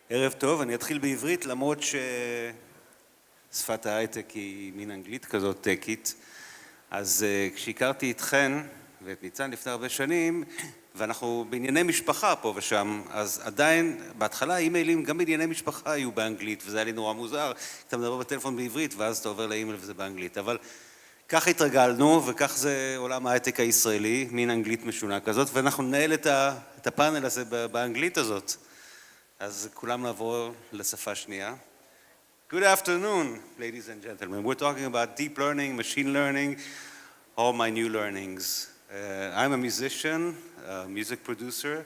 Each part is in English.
ערב טוב, אני אתחיל בעברית למרות ששפת ההייטק היא מין אנגלית כזאת טקית. אז כשהכרתי אתכן ואת ניצן לפני הרבה שנים, ואנחנו בענייני משפחה פה ושם, אז עדיין בהתחלה אימיילים גם בענייני משפחה היו באנגלית, וזה היה לי נורא מוזר, אתה מדבר בטלפון בעברית ואז אתה עובר לאימייל וזה באנגלית, אבל כך התרגלנו וכך זה עולם ההייטק הישראלי, מין אנגלית משונה כזאת, ואנחנו ננהל את הפאנל הזה באנגלית הזאת. אז כולם נעבור לשפה שנייה. Good afternoon, ladies and gentlemen. We're talking about deep learning, machine learning, all my new learnings. I'm a musician, a music producer,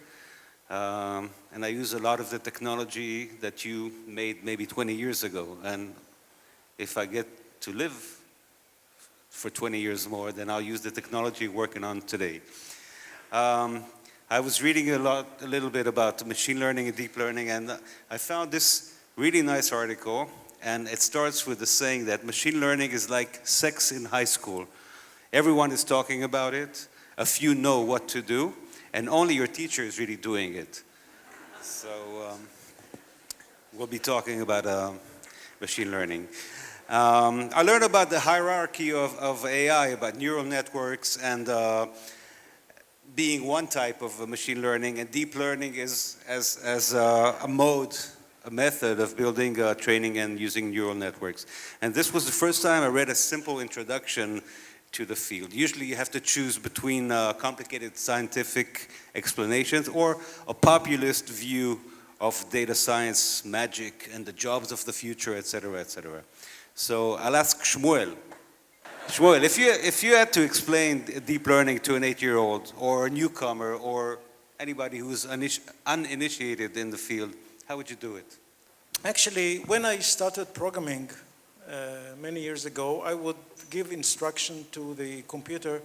and I use a lot of the technology that you made maybe 20 years ago. And if I get to live for 20 years more, then I'll use the technology working on today. I was reading a little bit about machine learning and deep learning, and I found this really nice article, and it starts with the saying that machine learning is like sex in high school. Everyone is talking about it, a few know what to do, and only your teacher is really doing it. So we'll be talking about machine learning. I learned about the hierarchy of AI, about neural networks, and being one type of machine learning, and deep learning is as a mode, a method of building, training, and using neural networks. And this was the first time I read a simple introduction to the field. Usually you have to choose between complicated scientific explanations or a populist view of data science, magic, and the jobs of the future, etc., etc. So I'll ask Shmuel. Shmuel, if you had to explain deep learning to an 8-year-old or a newcomer or anybody who's uninitiated in the field, how would you do it? Actually, when I started programming many years ago, I would give instruction to the computer.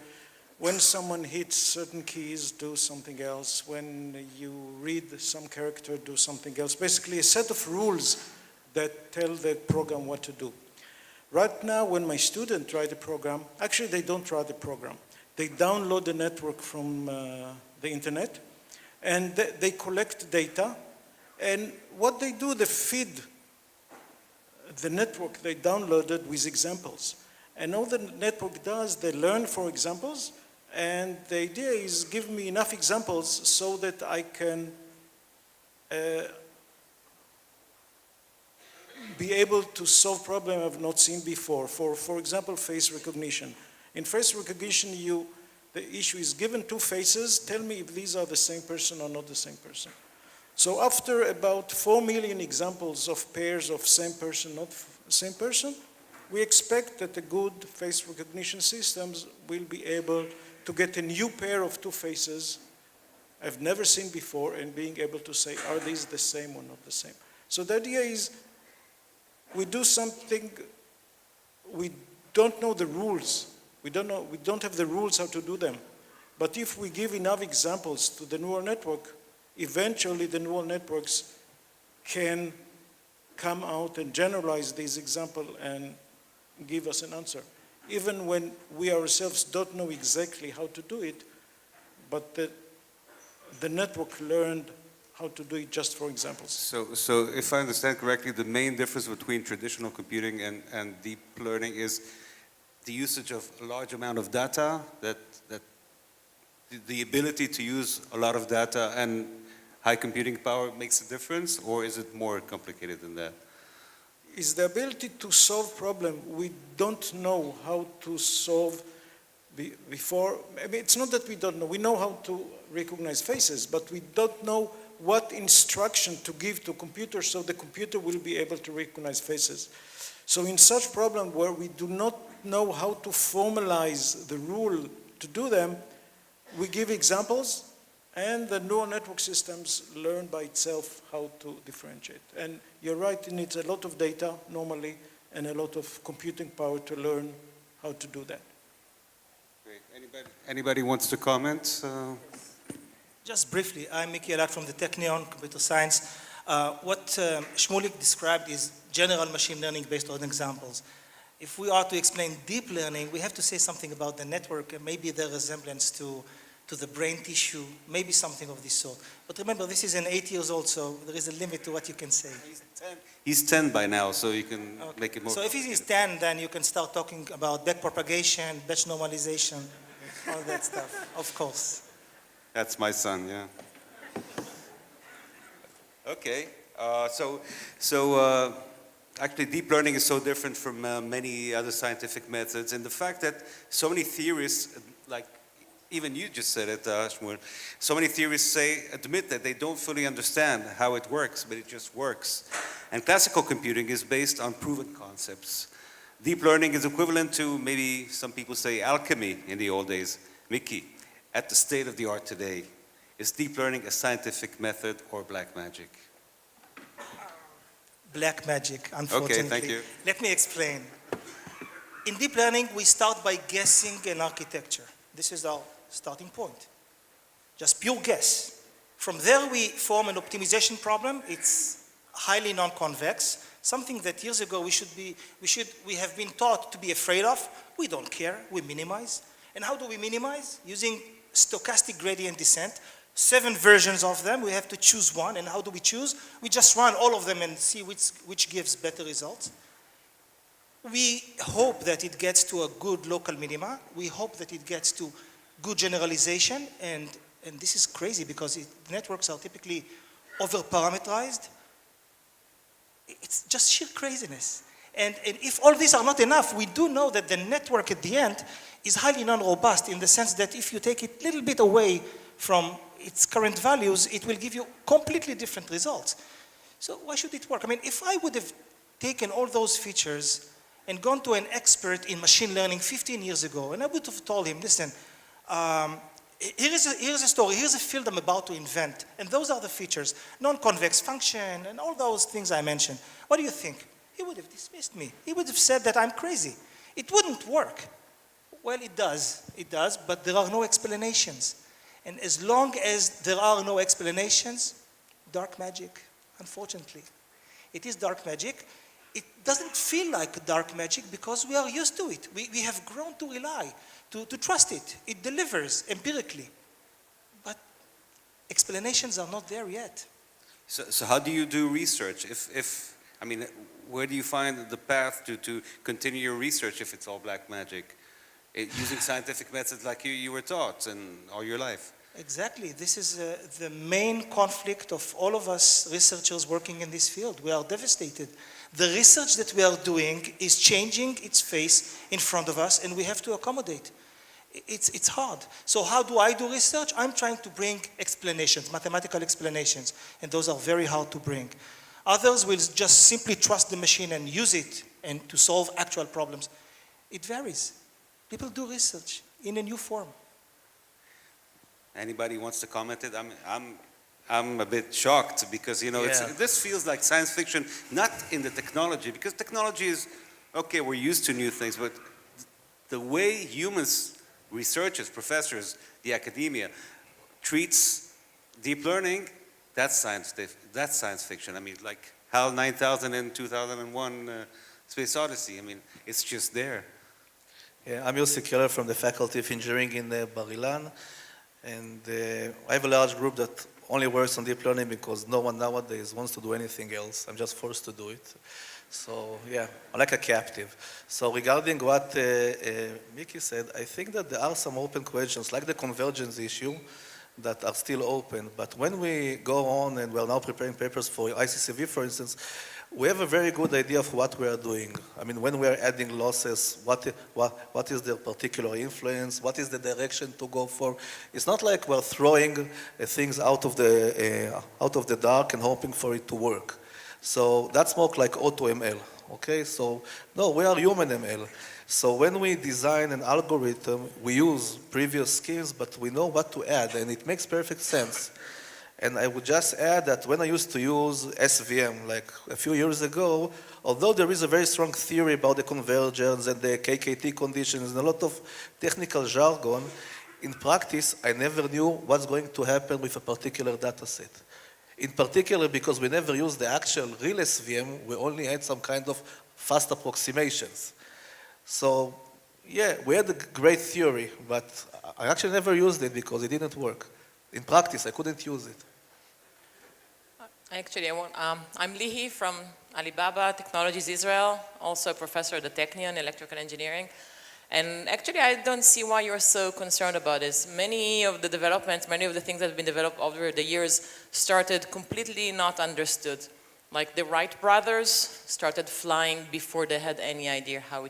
When someone hits certain keys, do something else. When you read some character, do something else. Basically, a set of rules that tell the program what to do. Right now, when my students write a program, actually they don't write the program. They download the network from the internet, and they collect data. And what they do, they feed the network they downloaded with examples. And all the network does, they learn for examples, and the idea is give me enough examples so that I can be able to solve problems I've not seen before. For example, face recognition. In face recognition, the issue is given two faces, tell me if these are the same person or not the same person. So after about 4 million examples of pairs of same person, not same person, we expect that the good face recognition systems will be able to get a new pair of two faces I've never seen before and being able to say, are these the same or not the same? So the idea is we do something, we don't know the rules. We don't have the rules how to do them. But if we give enough examples to the neural network, eventually the neural networks can come out and generalize these examples and give us an answer. Even when we ourselves don't know exactly how to do it, but the network learned how to do it just for examples. So if I understand correctly, the main difference between traditional computing and deep learning is the usage of a large amount of data, that the ability to use a lot of data and high computing power makes a difference, or is it more complicated than that? Is the ability to solve problem we don't know how to solve before. I mean, it's not that we don't know. We know how to recognize faces, but we don't know what instruction to give to computer so the computer will be able to recognize faces. So in such problem where we do not know how to formalize the rule to do them, we give examples and the neural network systems learn by itself how to differentiate. And you're right, it needs a lot of data normally and a lot of computing power to learn how to do that. Great. Anybody wants to comment? Just briefly, I'm Miki, Elad from the Technion, computer science. What Shmuel described is general machine learning based on examples. If we are to explain deep learning, we have to say something about the network and maybe the resemblance to to the brain tissue, maybe something of this sort. But remember, this is an 8 years old, so there is a limit to what you can say. He's 10 by now, so you can Okay. make it more. So if he is 10, then you can start talking about backpropagation, batch normalization, all that stuff, of course. That's my son, yeah. Okay, actually deep learning is so different from many other scientific methods, and the fact that so many theorists, like even you just said it, Shmuel, so many theorists admit that they don't fully understand how it works, but it just works. And classical computing is based on proven concepts. Deep learning is equivalent to, maybe some people say, alchemy in the old days. Miki, at the state of the art today, is deep learning a scientific method or black magic? Black magic, unfortunately. Okay, thank you. Let me explain. In deep learning, we start by guessing an architecture. This is our starting point. Just pure guess. From there, we form an optimization problem. It's highly non-convex, something that years ago we have been taught to be afraid of. We don't care, we minimize. And how do we minimize? Using stochastic gradient descent. 7 versions of them, we have to choose one. And how do we choose? We just run all of them and see which gives better results. We hope that it gets to a good local minima. We hope that it gets to good generalization. And this is crazy because networks are typically over-parameterized. It's just sheer craziness. And if all these are not enough, we do know that the network at the end is highly non-robust in the sense that if you take it a little bit away from its current values, it will give you completely different results. So why should it work? I mean, if I would have taken all those features and gone to an expert in machine learning 15 years ago, and I would have told him, listen, here's a story, here's a field I'm about to invent, and those are the features, non-convex function, and all those things I mentioned. What do you think? He would have dismissed me. He would have said that I'm crazy. It wouldn't work. Well, it does, but there are no explanations. And as long as there are no explanations, dark magic, unfortunately. It is dark magic. It doesn't feel like dark magic because we are used to it. We have grown to rely, to trust it. It delivers empirically. But explanations are not there yet. So how do you do research? I mean, where do you find the path to continue your research if it's all black magic? Using scientific methods like you were taught and all your life. Exactly. This is the main conflict of all of us researchers working in this field. We are devastated. The research that we are doing is changing its face in front of us, and we have to accommodate. It's hard. So how do I do research? I'm trying to bring explanations, mathematical explanations, and those are very hard to bring. Others will just simply trust the machine and use it and to solve actual problems. It varies. People do research in a new form. Anybody wants to comment it? I'm a bit shocked because, this feels like science fiction, not in the technology, because technology is, okay, we're used to new things, but the way humans, researchers, professors, the academia, treats deep learning, that's science fiction. I mean, like HAL 9000 and 2001 Space Odyssey. I mean, it's just there. Yeah, I'm Yossi Keller from the Faculty of Engineering in Bar Ilan. And I have a large group that only works on deep learning because no one nowadays wants to do anything else. I'm just forced to do it. So yeah, I'm like a captive. So regarding what Miki said, I think that there are some open questions, like the convergence issue, that are still open. But when we go on and we're now preparing papers for ICCV, for instance, we have a very good idea of what we are doing. I mean, when we are adding losses, what is their particular influence? What is the direction to go for? It's not like we're throwing things out of the dark and hoping for it to work. So that's more like AutoML, okay? So no, we are human ML. So when we design an algorithm, we use previous schemes, but we know what to add, and it makes perfect sense. And I would just add that when I used to use SVM, like a few years ago, although there is a very strong theory about the convergence and the KKT conditions and a lot of technical jargon, in practice, I never knew what's going to happen with a particular data set. In particular, because we never used the actual real SVM, we only had some kind of fast approximations. So Yeah, we had a great theory, but I actually never used it because it didn't work. In practice, I couldn't use it. Actually, I'm Lihi from Alibaba Technologies Israel, also a professor at the Technion, electrical engineering. And actually, I don't see why you're so concerned about this. Many of the developments, many of the things that have been developed over the years started completely not understood. Like the Wright brothers started flying before they had any idea how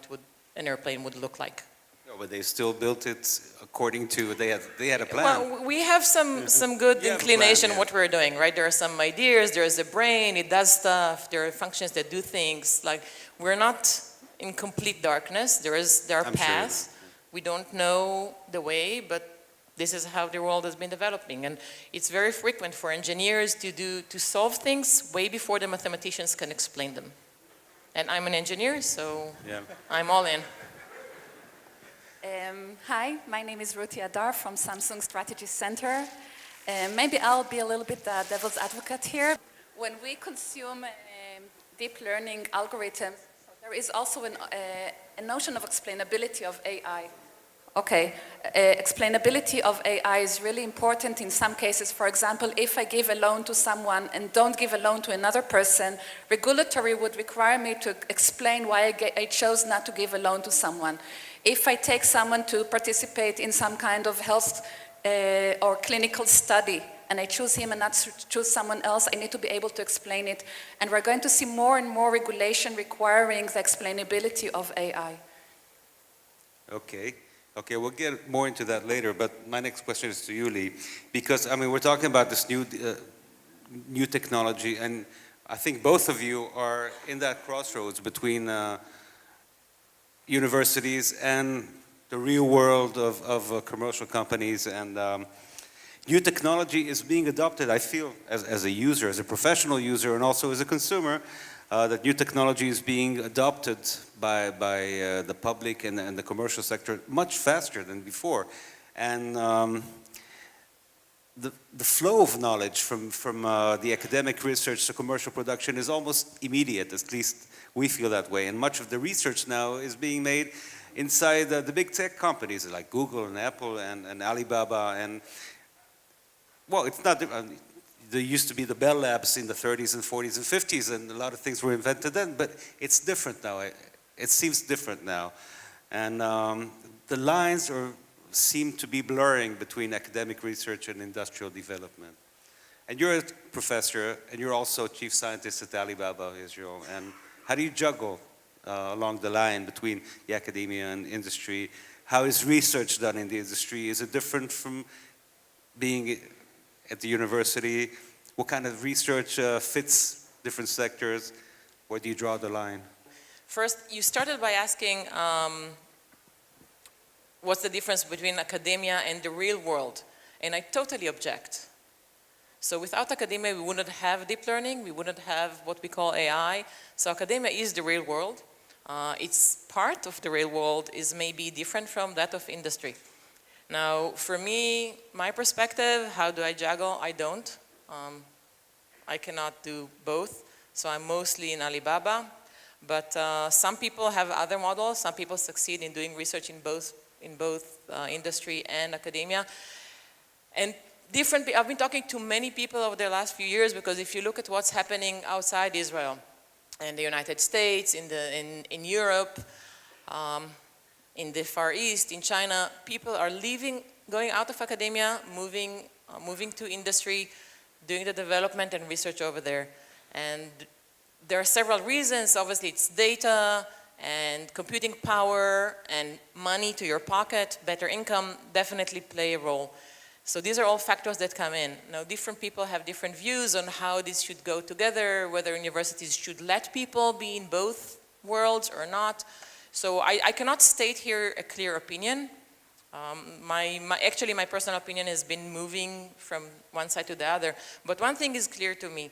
an airplane would look like. No, but they still built it according to, they had a plan. Well, we have some good You have a inclination plan, yeah. what we're doing, right? There are some ideas, there's a brain, it does stuff, there are functions that do things. Like, we're not in complete darkness, there are I'm sure. paths. We don't know the way, but this is how the world has been developing. And it's very frequent for engineers to solve things way before the mathematicians can explain them. And I'm an engineer, so Yeah. I'm all in. Hi, my name is Rutie Adar from Samsung Strategy Center. Maybe I'll be a little bit the devil's advocate here. When we consume deep learning algorithms, there is also a notion of explainability of AI. Okay, explainability of AI is really important in some cases. For example, if I give a loan to someone and don't give a loan to another person, regulatory would require me to explain why I chose not to give a loan to someone. If I take someone to participate in some kind of health or clinical study, and I choose him and not choose someone else, I need to be able to explain it. And we're going to see more and more regulation requiring the explainability of AI. Okay. Okay, we'll get more into that later, but my next question is to you, Lee, because, I mean, we're talking about this new technology, and I think both of you are in that crossroads between universities and the real world of commercial companies, and new technology is being adopted, I feel, as a user, as a professional user, and also as a consumer, that new technology is being adopted by the public and the commercial sector much faster than before. And the flow of knowledge from the academic research to commercial production is almost immediate, at least we feel that way. And much of the research now is being made inside the big tech companies like Google and Apple and Alibaba. And, well, it's not... there used to be the Bell Labs in the 30s and 40s and 50s, and a lot of things were invented then, but it's different now. It seems different now. And the lines seem to be blurring between academic research and industrial development. And you're a professor, and you're also chief scientist at Alibaba, Israel. And how do you juggle along the line between the academia and industry? How is research done in the industry? Is it different from being at the university? What kind of research fits different sectors? Where do you draw the line? First, you started by asking what's the difference between academia and the real world, and I totally object. So without academia, we wouldn't have deep learning, we wouldn't have what we call AI. So academia is the real world. Its part of the real world is maybe different from that of industry. Now, for me, my perspective, how do I juggle? I don't. I cannot do both. So I'm mostly in Alibaba. But some people have other models. Some people succeed in doing research in both industry and academia. And I've been talking to many people over the last few years, because if you look at what's happening outside Israel, in the United States, in Europe, in the Far East, in China, people are going out of academia, moving to industry, doing the development and research over there. And there are several reasons. Obviously, it's data and computing power and money to your pocket, better income definitely play a role. So these are all factors that come in. Now, different people have different views on how this should go together, whether universities should let people be in both worlds or not. So I cannot state here a clear opinion. Actually, my personal opinion has been moving from one side to the other. But one thing is clear to me.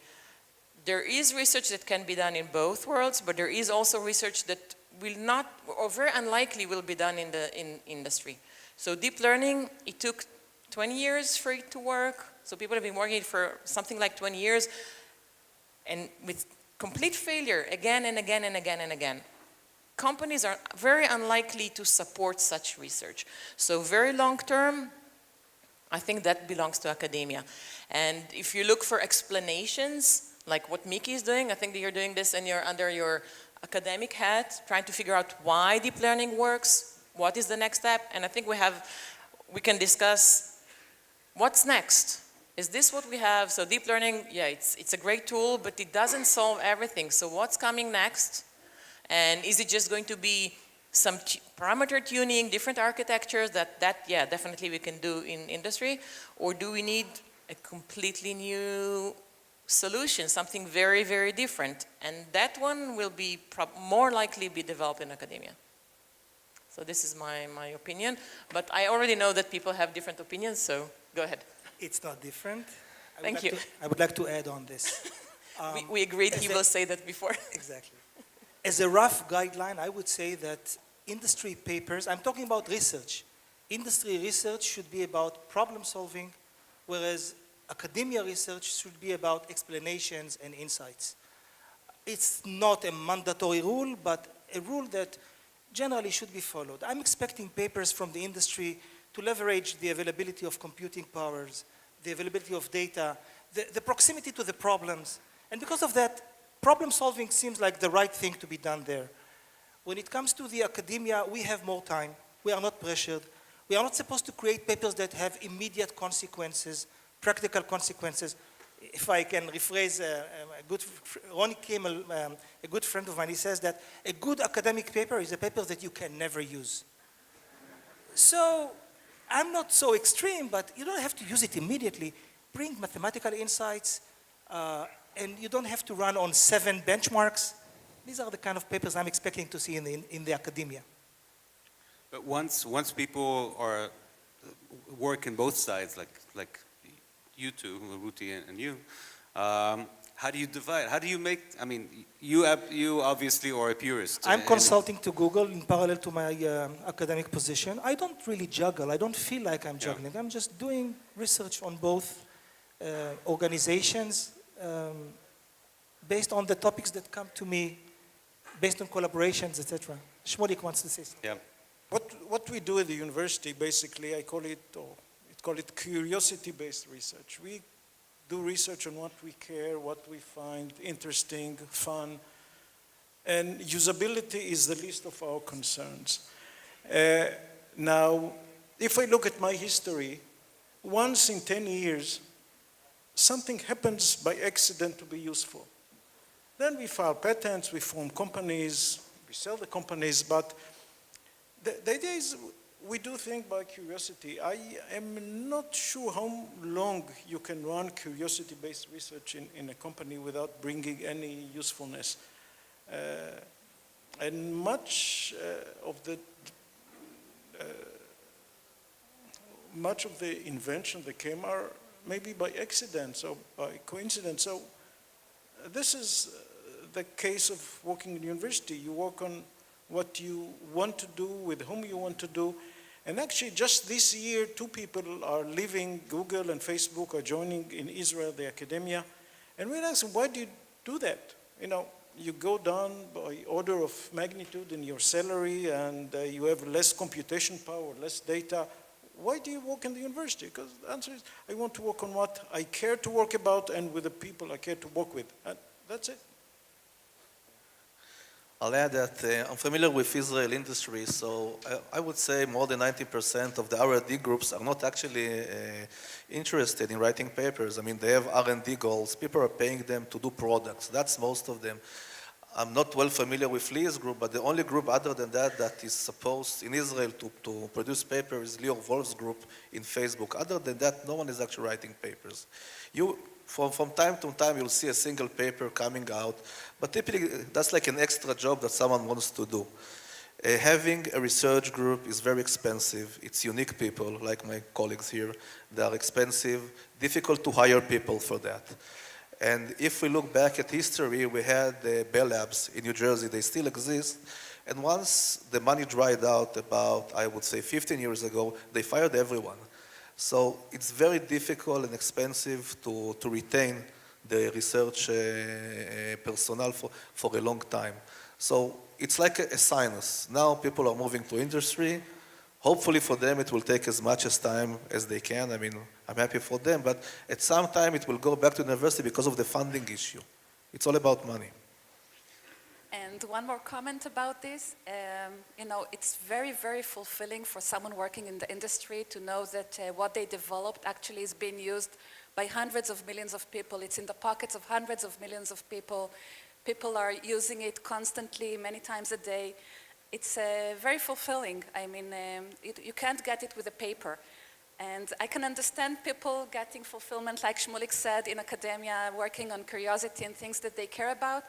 There is research that can be done in both worlds, but there is also research that will not, or very unlikely will be done in industry. So deep learning, it took 20 years for it to work. So people have been working for something like 20 years, and with complete failure again and again and again and again. companies are very unlikely to support such research. So very long term, I think that belongs to academia. And if you look for explanations, like what Miki is doing, I think that you're doing this and you're under your academic hat, trying to figure out why deep learning works, what is the next step, and I think we can discuss what's next. Is this what we have? So deep learning, yeah, it's a great tool, but it doesn't solve everything. So what's coming next? And is it just going to be some parameter tuning, different architectures that yeah, definitely we can do in industry? Or do we need a completely new solution, something very, very different? And that one will be more likely be developed in academia. So this is my opinion, but I already know that people have different opinions, so go ahead. It's not different. Thank you. I would like to add on this. We agreed he will say that before. Exactly. As a rough guideline, I would say that industry papers, I'm talking about research. Industry research should be about problem solving, whereas academia research should be about explanations and insights. It's not a mandatory rule, but a rule that generally should be followed. I'm expecting papers from the industry to leverage the availability of computing powers, the availability of data, the proximity to the problems. And because of that, problem solving seems like the right thing to be done there. When it comes to the academia, we have more time. We are not pressured. We are not supposed to create papers that have immediate consequences, practical consequences. If I can rephrase Ronnie Kimmel, a good friend of mine, he says that a good academic paper is a paper that you can never use. So I'm not so extreme, but you don't have to use it immediately. Bring mathematical insights, and you don't have to run on 7 benchmarks. These are the kind of papers I'm expecting to see in the academia. But once people are work in both sides, like you two, Rutie and you, how do you divide? How do you make? I mean, you obviously are a purist. I'm consulting to Google in parallel to my academic position. I don't really juggle. I don't feel like I'm juggling. I'm just doing research on both organizations based on the topics that come to me, based on collaborations, etc. Shmuel wants to say something. Yeah. What we do at the university, basically, I call it curiosity-based research. We do research on what we care, what we find interesting, fun, and usability is the least of our concerns. Now, if I look at my history, once in 10 years, something happens by accident to be useful. Then we file patents, we form companies, we sell the companies, but the idea is we do things by curiosity. I am not sure how long you can run curiosity-based research in a company without bringing any usefulness. And much of the invention that came are maybe by accident or by coincidence. So this is the case of working in university. You work on what you want to do, with whom you want to do. And actually, just this year, 2 people are leaving Google and Facebook, are joining in Israel, the academia. And we asked them, why do you do that? You know, you go down by order of magnitude in your salary, and you have less computation power, less data. Why do you work in the university? Because the answer is, I want to work on what I care to work about and with the people I care to work with. And that's it. I'll add that I'm familiar with Israel industry, so I would say more than 90% of the R&D groups are not actually interested in writing papers. I mean, they have R&D goals. People are paying them to do products. That's most of them. I'm not well familiar with Lihi's group, but the only group other than that that is supposed in Israel to produce papers is Lior Wolf's group in Facebook. Other than that, no one is actually writing papers. From time to time, you'll see a single paper coming out, but typically that's like an extra job that someone wants to do. Having a research group is very expensive. It's unique people, like my colleagues here. They are expensive, difficult to hire people for that. And if we look back at history, we had the Bell Labs in New Jersey. They still exist. And once the money dried out about, I would say, 15 years ago, they fired everyone. So it's very difficult and expensive to retain the research personnel for a long time. So it's like a sinus. Now people are moving to industry. Hopefully for them it will take as much as time as they can. I mean, I'm happy for them, but at some time it will go back to university because of the funding issue. It's all about money. And one more comment about this. You know, it's very, very fulfilling for someone working in the industry to know that what they developed actually is being used by hundreds of millions of people. It's in the pockets of hundreds of millions of people. People are using it constantly, many times a day. It's very fulfilling. I mean, you can't get it with a paper. And I can understand people getting fulfillment, like Shmuel said, in academia, working on curiosity and things that they care about.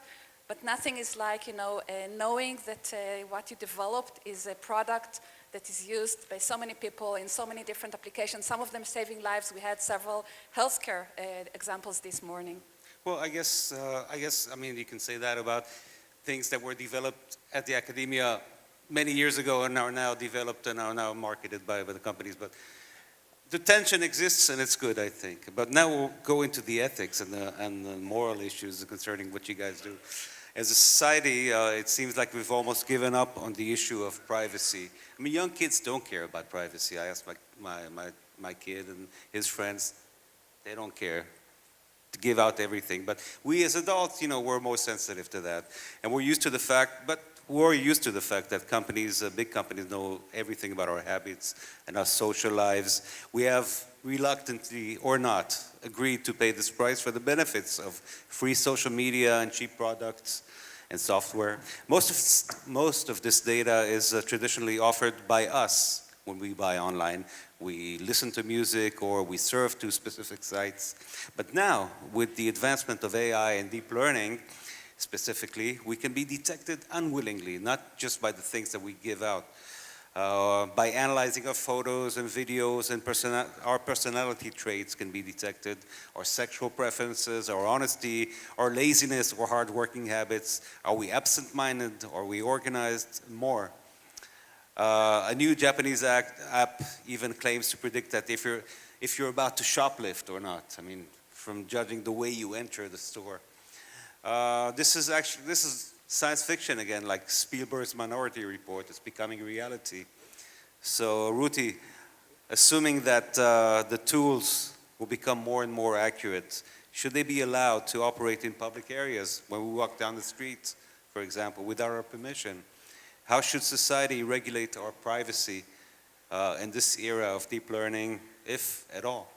But nothing is like, you know, knowing that what you developed is a product that is used by so many people in so many different applications, some of them saving lives. We had several healthcare examples this morning. Well, I guess, I mean, you can say that about things that were developed at the academia many years ago and are now developed and are now marketed by the companies. But the tension exists and it's good, I think. But now we'll go into the ethics and the moral issues concerning what you guys do. As a society, it seems like we've almost given up on the issue of privacy. I mean, young kids don't care about privacy. I asked my kid and his friends, they don't care to give out everything. But we as adults, you know, we're more sensitive to that. And we're used to the fact that companies, big companies know everything about our habits and our social lives. We have reluctantly or not agreed to pay this price for the benefits of free social media and cheap products and software. Most of this data is traditionally offered by us when we buy online. We listen to music or we surf to specific sites. But now, with the advancement of AI and deep learning, specifically, we can be detected unwillingly, not just by the things that we give out. By analyzing our photos and videos, and our personality traits can be detected, our sexual preferences, our honesty, our laziness or hard-working habits. Are we absent-minded? Are we organized? More. A new Japanese app even claims to predict that if you're about to shoplift or not. I mean, from judging the way you enter the store. This is science fiction again, like Spielberg's Minority Report. It's becoming reality. So, Rutie, assuming that the tools will become more and more accurate, should they be allowed to operate in public areas when we walk down the street, for example, without our permission? How should society regulate our privacy in this era of deep learning, if at all?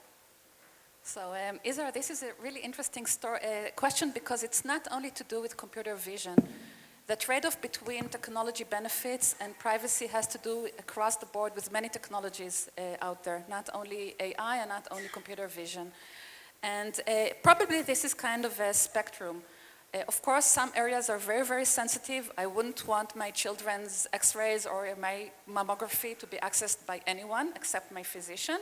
So, Izhar, this is a really interesting question because it's not only to do with computer vision. The trade-off between technology benefits and privacy has to do across the board with many technologies out there, not only AI and not only computer vision. And probably this is kind of a spectrum. Of course, some areas are very, very sensitive. I wouldn't want my children's x-rays or my mammography to be accessed by anyone except my physician,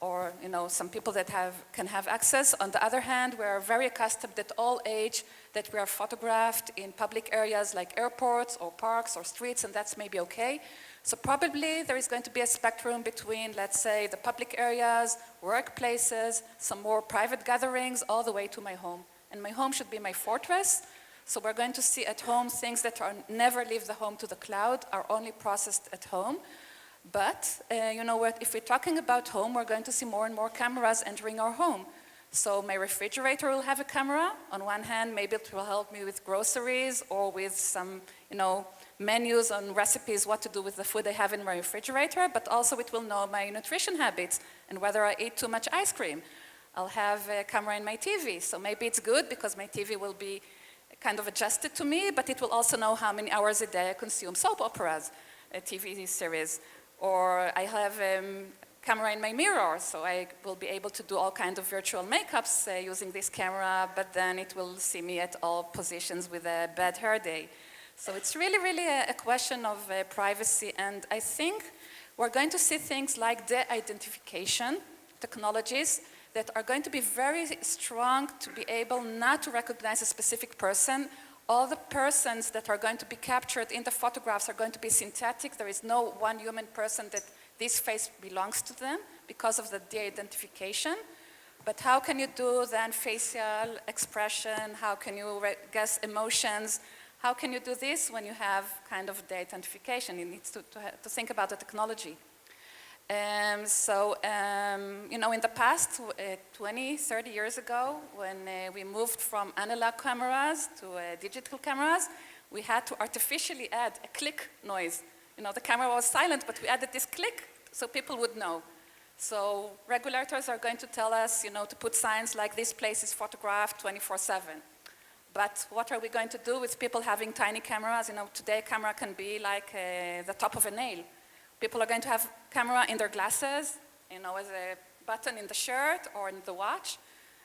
or some people that can have access. On the other hand, we are very accustomed at all age that we are photographed in public areas like airports or parks or streets, and that's maybe okay. So probably there is going to be a spectrum between, let's say, the public areas, workplaces, some more private gatherings, all the way to my home. And my home should be my fortress. So we're going to see at home things that never leave the home to the cloud, are only processed at home. But, you know what, if we're talking about home, we're going to see more and more cameras entering our home. So my refrigerator will have a camera. On one hand, maybe it will help me with groceries or with some, menus on recipes, what to do with the food I have in my refrigerator, but also it will know my nutrition habits and whether I eat too much ice cream. I'll have a camera in my TV, so maybe it's good because my TV will be kind of adjusted to me, but it will also know how many hours a day I consume soap operas, a TV series. Or I have a camera in my mirror, so I will be able to do all kinds of virtual makeups using this camera, but then it will see me at all positions with a bad hair day. So it's really, really a question of privacy, and I think we're going to see things like de-identification technologies that are going to be very strong to be able not to recognize a specific person. All the persons that are going to be captured in the photographs are going to be synthetic. There is no one human person that this face belongs to them because of the de-identification. But how can you do then facial expression? How can you guess emotions? How can you do this when you have kind of the identification? You need to think about the technology. You know, in the past, 20, 30 years ago, when we moved from analog cameras to digital cameras, we had to artificially add a click noise. You know, the camera was silent, but we added this click so people would know. So regulators are going to tell us, you know, to put signs like this place is photographed 24/7. But what are we going to do with people having tiny cameras? You know, today a camera can be like the top of a nail. People are going to have camera in their glasses, you know, as a button in the shirt or in the watch.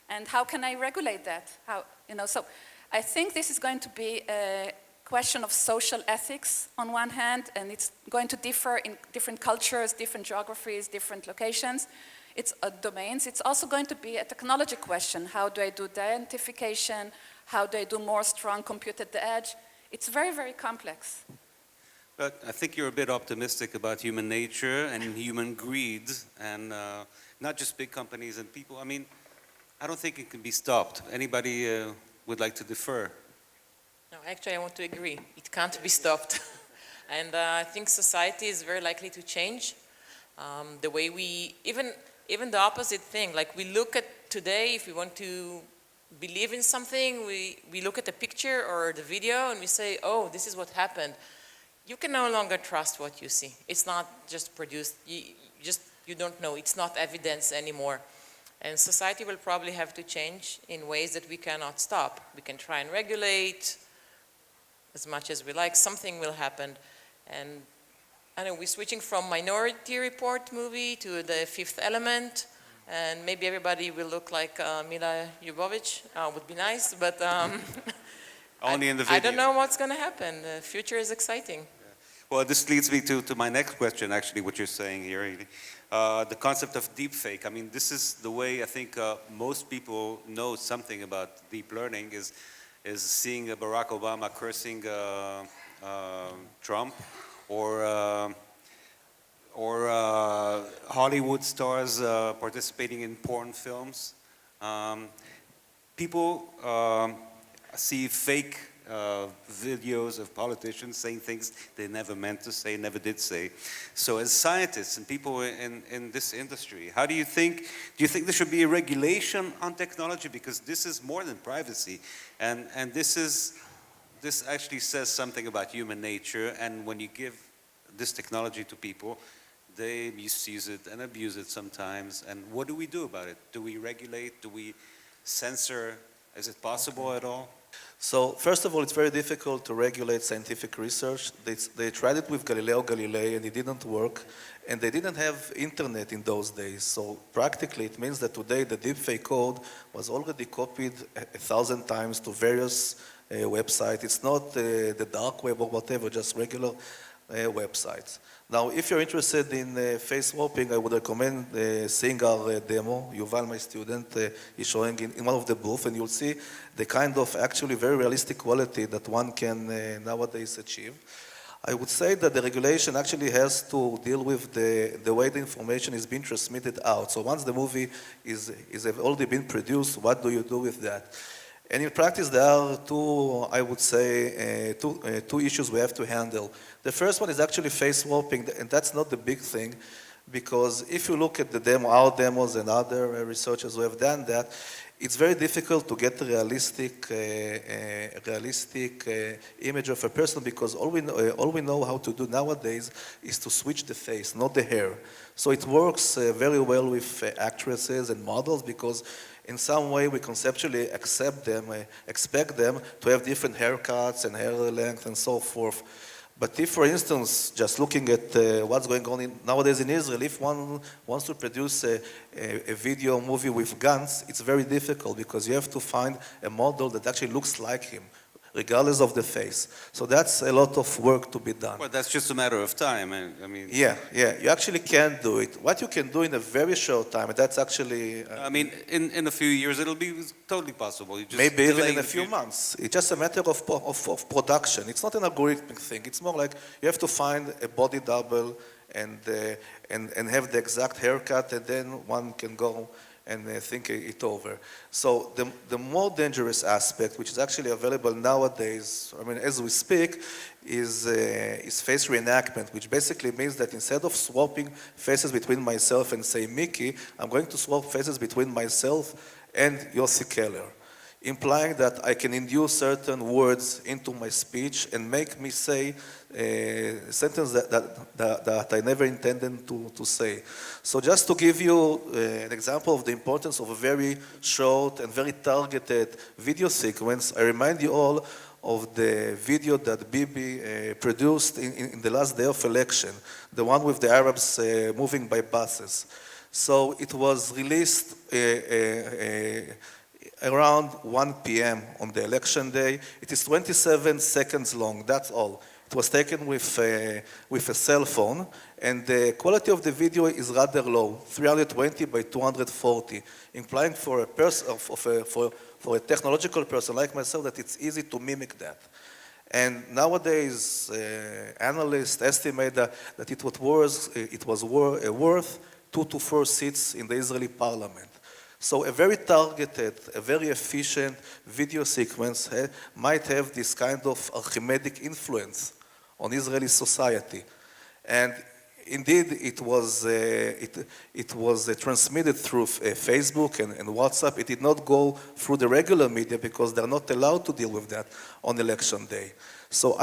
And how can I regulate that? How, you know, so I think this is going to be a question of social ethics on one hand, and it's going to differ in different cultures, different geographies, different locations. It's domains. It's also going to be a technology question. How do I do the identification? How do I do more strong compute at the edge? It's very, very complex. But I think you're a bit optimistic about human nature and human greed, and not just big companies and people. I mean, I don't think it can be stopped. Anybody would like to defer? No, actually, I want to agree. It can't be stopped. And I think society is very likely to change. The way we, even the opposite thing, like we look at today, if we want to believe in something, we look at the picture or the video and we say, oh, this is what happened. You can no longer trust what you see. It's not just produced, you don't know, it's not evidence anymore. And society will probably have to change in ways that we cannot stop. We can try and regulate as much as we like, something will happen. And I know we're switching from Minority Report movie to The Fifth Element, and maybe everybody will look like Mila Jovovich, would be nice, but Only in the video. I don't know what's going to happen. The future is exciting. Well, this leads me to my next question, actually, what you're saying here. The concept of deepfake. I mean, this is the way I think most people know something about deep learning is seeing Barack Obama cursing Trump, or Hollywood stars participating in porn films. People see fake videos of politicians saying things they never meant to say, never did say. So as scientists and people in this industry, do you think there should be a regulation on technology? Because this is more than privacy, and this actually says something about human nature, and when you give this technology to people, they misuse it and abuse it sometimes, and what do we do about it? Do we regulate? Do we censor? Is it possible at all? So first of all, it's very difficult to regulate scientific research. They tried it with Galileo Galilei and it didn't work, and they didn't have internet in those days. So practically it means that today the deepfake code was already copied 1,000 times to various websites. It's not the dark web or whatever, just regular websites. Now, if you're interested in face swapping, I would recommend seeing our demo. Yuval, my student, is showing in one of the booths, and you'll see the kind of actually very realistic quality that one can nowadays achieve. I would say that the regulation actually has to deal with the way the information is being transmitted out. So once the movie is already been produced, what do you do with that? And in practice, there are two, I would say, two issues we have to handle. The first one is actually face swapping, and that's not the big thing, because if you look at the demo, our demos and other researchers who have done that, it's very difficult to get a realistic image of a person, because all we know how to do nowadays is to switch the face, not the hair. So it works very well with actresses and models, because in some way we conceptually expect them to have different haircuts and hair length and so forth. But if, for instance, just looking at what's going on nowadays in Israel, if one wants to produce a video movie with guns, it's very difficult, because you have to find a model that actually looks like him, regardless of the face. So that's a lot of work to be done. Well, that's just a matter of time. I mean. Yeah, you actually can do it. What you can do in a very short time, that's actually... I mean, in a few years, it'll be totally possible. You just maybe even in a few months. It's just a matter of production. It's not an algorithmic thing. It's more like you have to find a body double and have the exact haircut, and then one can go and think it over. So the more dangerous aspect, which is actually available nowadays, I mean, as we speak, is face reenactment, which basically means that instead of swapping faces between myself and, say, Miki, I'm going to swap faces between myself and Yossi Keller, implying that I can induce certain words into my speech and make me say a sentence that I never intended to say. So just to give you an example of the importance of a very short and very targeted video sequence, I remind you all of the video that Bibi produced in the last day of election, the one with the Arabs moving by buses. So it was released around 1 p.m. on the election day. It is 27 seconds long, that's all. It was taken with a cell phone, and the quality of the video is rather low, 320 by 240, implying for a person, for a technological person like myself, that it's easy to mimic that. And nowadays, analysts estimate that it was worth 2 to 4 seats in the Israeli parliament. So a very targeted, a very efficient video sequence might have this kind of Archimedes influence on Israeli society. And indeed, it was transmitted through Facebook and WhatsApp. It did not go through the regular media because they're not allowed to deal with that on election day. So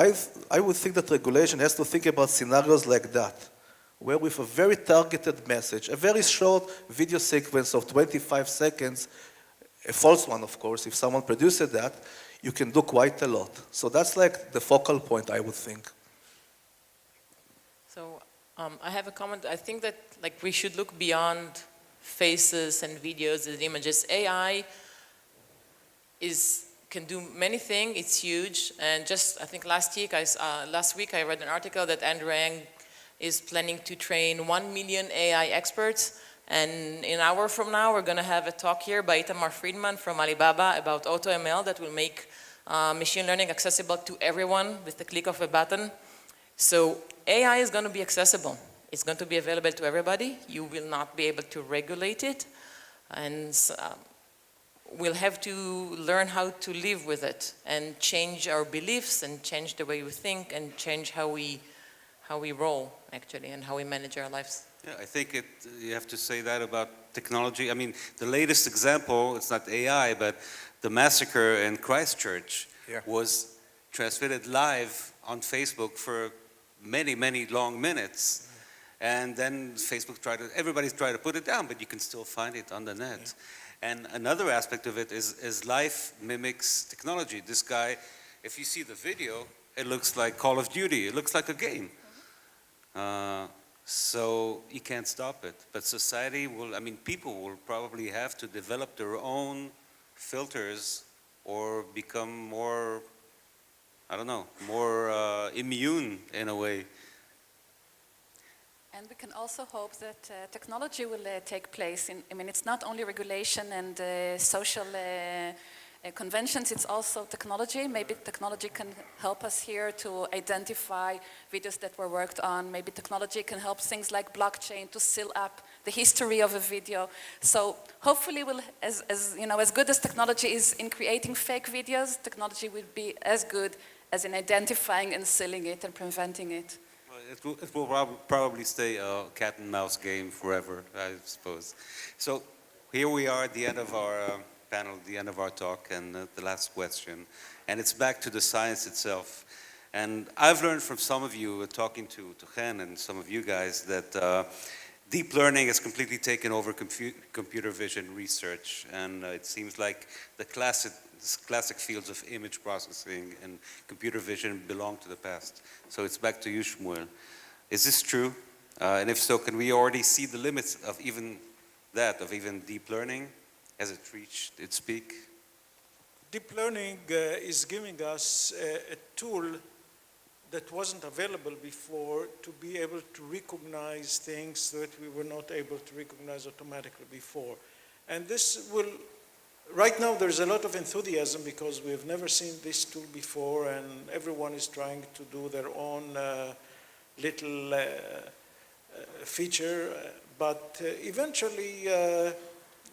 I would think that regulation has to think about scenarios like that, where with a very targeted message, a very short video sequence of 25 seconds, a false one, of course, if someone produces that, you can do quite a lot. So that's like the focal point, I would think. So I have a comment. I think that we should look beyond faces and videos and images. AI can do many things. It's huge. And just I think last week I read an article that Andrew Yang is planning to train 1 million AI experts. And in an hour from now, we're going to have a talk here by Itamar Friedman from Alibaba about AutoML that will make machine learning accessible to everyone with the click of a button. So AI is going to be accessible. It's going to be available to everybody. You will not be able to regulate it. And we'll have to learn how to live with it and change our beliefs and change the way we think and change how we roll, actually, and how we manage our lives. Yeah, I think you have to say that about technology. I mean, the latest example, it's not AI, but the massacre in Christchurch was transmitted live on Facebook for many, many long minutes. And then everybody's trying to put it down, but you can still find it on the net. Yeah. And another aspect of it is life mimics technology. This guy, if you see the video, it looks like Call of Duty. It looks like a game. So you can't stop it. But society people will probably have to develop their own filters or become more, more immune in a way. And we can also hope that technology will take place. It's not only regulation and social conventions, it's also technology. Maybe technology can help us here to identify videos that were worked on. Maybe technology can help things like blockchain to seal up the history of a video. So hopefully as good as technology is in creating fake videos, technology will be as good as in identifying and sealing it and preventing it. Well, it will probably stay a cat and mouse game forever, I suppose. So here we are at the end of our panel, the end of our talk, and the last question. And it's back to the science itself. And I've learned from some of you, talking to Chen and some of you guys, that deep learning has completely taken over computer vision research. And it seems like the classic fields of image processing and computer vision belong to the past. So it's back to you, Shmuel. Is this true? And if so, can we already see the limits of even deep learning? Has it reached its peak? Deep learning is giving us a tool that wasn't available before to be able to recognize things that we were not able to recognize automatically before. And this will, right now there's a lot of enthusiasm because we've never seen this tool before and everyone is trying to do their own little feature, but eventually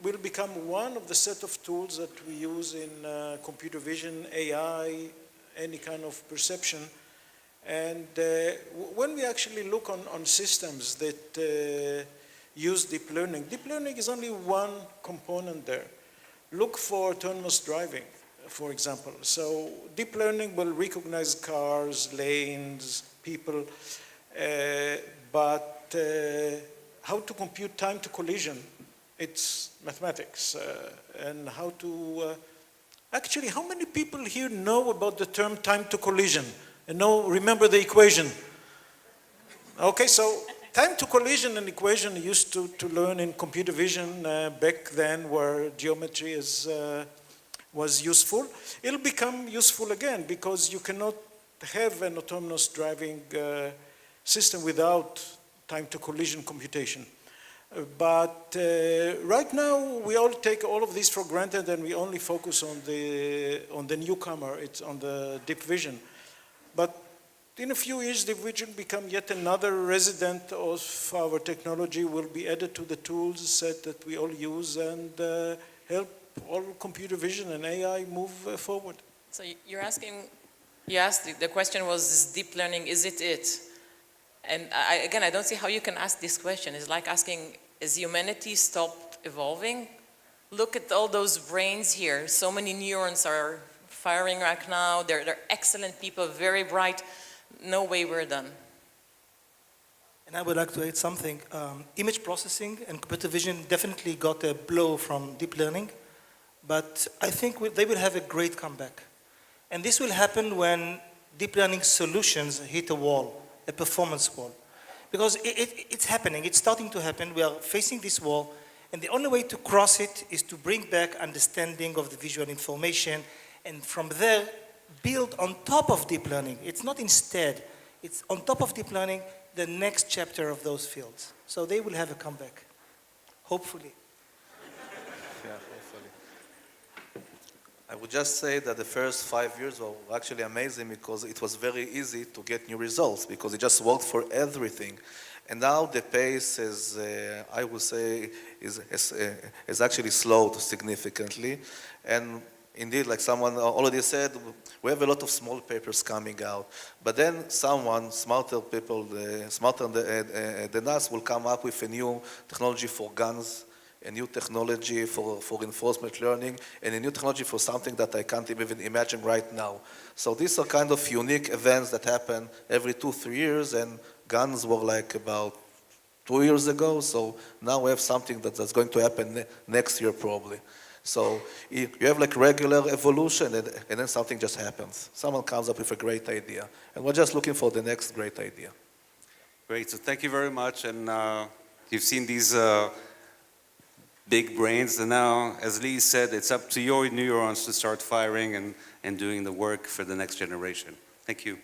will become one of the set of tools that we use in computer vision, AI, any kind of perception. And when we actually look on systems that use deep learning is only one component there. Look for autonomous driving, for example. So deep learning will recognize cars, lanes, people, but how to compute time to collision, it's mathematics. And how to, actually, how many people here know about the term time to collision? And remember the equation? Okay, so time to collision and equation used to learn in computer vision back then where geometry was useful. It'll become useful again because you cannot have an autonomous driving system without time to collision computation. But right now we all take all of this for granted and we only focus on the newcomer, it's on the deep vision. But in a few years, deep vision will become yet another resident of our technology, will be added to the tools set that we all use and help all computer vision and AI move forward. So you asked, the question was, is deep learning, is it it? And again, I don't see how you can ask this question. It's like asking, has humanity stopped evolving? Look at all those brains here. So many neurons are firing right now. They're excellent people, very bright. No way we're done. And I would like to add something. Image processing and computer vision definitely got a blow from deep learning, but I think they will have a great comeback. And this will happen when deep learning solutions hit a wall, a performance wall. Because it's happening, it's starting to happen. We are facing this wall, and the only way to cross it is to bring back understanding of the visual information, and from there, build on top of deep learning. It's not instead, it's on top of deep learning, the next chapter of those fields. So they will have a comeback, hopefully. Yeah, hopefully. I would just say that the first 5 years were actually amazing because it was very easy to get new results because it just worked for everything. And now the pace is, I would say, is actually slowed significantly. And indeed, like someone already said, we have a lot of small papers coming out. But then someone, smarter people, smarter than us, will come up with a new technology for guns, a new technology for reinforcement learning, and a new technology for something that I can't even imagine right now. So these are kind of unique events that happen every 2-3 years, and guns were like about 2 years ago. So now we have something that's going to happen next year probably. So you have like regular evolution and then something just happens. Someone comes up with a great idea. And we're just looking for the next great idea. Great, so thank you very much. And you've seen these big brains. And now, as Lihi said, it's up to your neurons to start firing and doing the work for the next generation. Thank you.